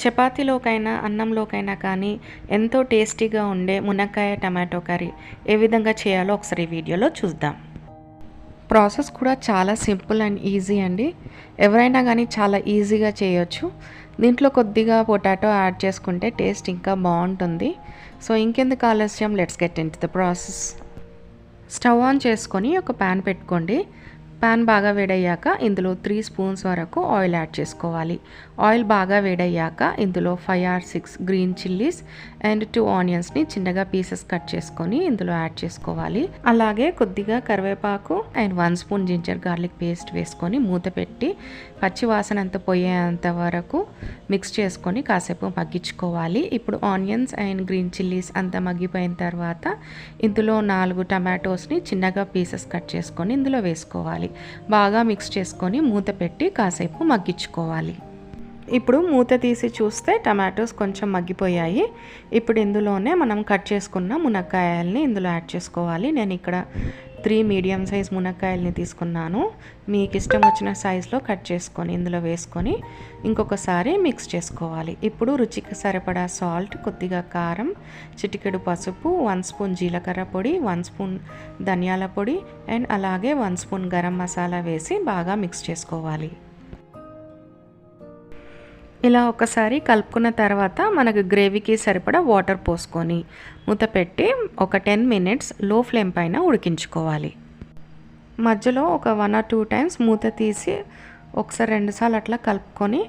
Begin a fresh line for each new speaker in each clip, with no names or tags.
చపాతీలోకైనా అన్నంలోకైనా కానీ ఎంతో టేస్టీగా ఉండే మునక్కాయ టమాటో కర్రీ ఏ విధంగా చేయాలో ఒకసారి ఈ వీడియోలో చూద్దాం. ప్రాసెస్ కూడా చాలా సింపుల్ అండ్ ఈజీ అండి. ఎవరైనా కానీ చాలా ఈజీగా చేయొచ్చు. దీంట్లో కొద్దిగా పొటాటో యాడ్ చేసుకుంటే టేస్ట్ ఇంకా బాగుంటుంది. సో ఇంకెందుకు ఆలస్యం, let's get into the process. Stove on చేసుకొని ఒక ప్యాన్ పెట్టుకోండి. ప్యాన్ బాగా వేడయ్యాక ఇందులో 3 స్పూన్స్ వరకు ఆయిల్ యాడ్ చేసుకోవాలి. ఆయిల్ బాగా వేడయ్యాక ఇందులో 5 or 6 గ్రీన్ చిల్లీస్ అండ్ 2 ఆనియన్స్ని చిన్నగా పీసెస్ కట్ చేసుకొని ఇందులో యాడ్ చేసుకోవాలి. అలాగే కొద్దిగా కరివేపాకు and 1 spoon ginger garlic paste వేసుకొని మూత పెట్టి పచ్చి వాసన అంతా పోయేంత వరకు మిక్స్ చేసుకొని కాసేపు మగ్గించుకోవాలి. ఇప్పుడు ఆనియన్స్ అండ్ గ్రీన్ చిల్లీస్ అంతా మగ్గిపోయిన తర్వాత ఇందులో 4 టమాటోస్ని చిన్నగా పీసెస్ కట్ చేసుకొని ఇందులో వేసుకోవాలి. బాగా మిక్స్ చేసుకొని మూత పెట్టి కాసేపు మగ్గించుకోవాలి. ఇప్పుడు మూత తీసి చూస్తే టమాటోస్ కొంచెం మగ్గిపోయాయి. ఇప్పుడు ఇందులోనే మనం కట్ చేసుకున్న మునక్కాయల్ని ఇందులో యాడ్ చేసుకోవాలి. నేను ఇక్కడ 3 మీడియం సైజ్ మునక్కాయల్ని తీసుకున్నాను. మీకు ఇష్టం వచ్చిన సైజులో కట్ చేసుకొని ఇందులో వేసుకొని ఇంకొకసారి మిక్స్ చేసుకోవాలి. ఇప్పుడు రుచికి సరిపడా సాల్ట్, కొద్దిగా కారం, చిటికెడు పసుపు, 1 స్పూన్ జీలకర్ర పొడి, 1 స్పూన్ ధనియాల పొడి అండ్ అలాగే 1 స్పూన్ గరం మసాలా వేసి బాగా మిక్స్ చేసుకోవాలి. ఇలా ఒకసారి కలుపుకున్న తర్వాత మనకు గ్రేవీకి సరిపడా వాటర్ పోసుకొని మూత పెట్టి ఒక 10 మినిట్స్ లో ఫ్లేమ్ పైన ఉడికించుకోవాలి. మధ్యలో ఒక 1 or 2 టైమ్స్ మూత తీసి ఒకసారి 2 సార్లు అట్లా కలుపుకొని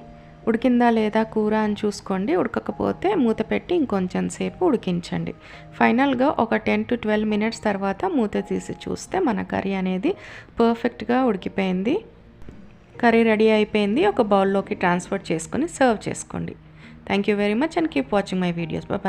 ఉడికిందా లేదా కూర అని చూసుకోండి. ఉడకకపోతే మూత పెట్టి ఇంకొంచెం సేపు ఉడికించండి. ఫైనల్గా ఒక 10 to 12 మినిట్స్ తర్వాత మూత తీసి చూస్తే మన కర్రీ అనేది పర్ఫెక్ట్గా ఉడికిపోయింది. కర్రీ రెడీ అయిపోయింది. ఒక బౌల్లోకి ట్రాన్స్ఫర్ చేసుకొని సర్వ్ చేసుకోండి. Thank you very much and keep watching my videos. Bye.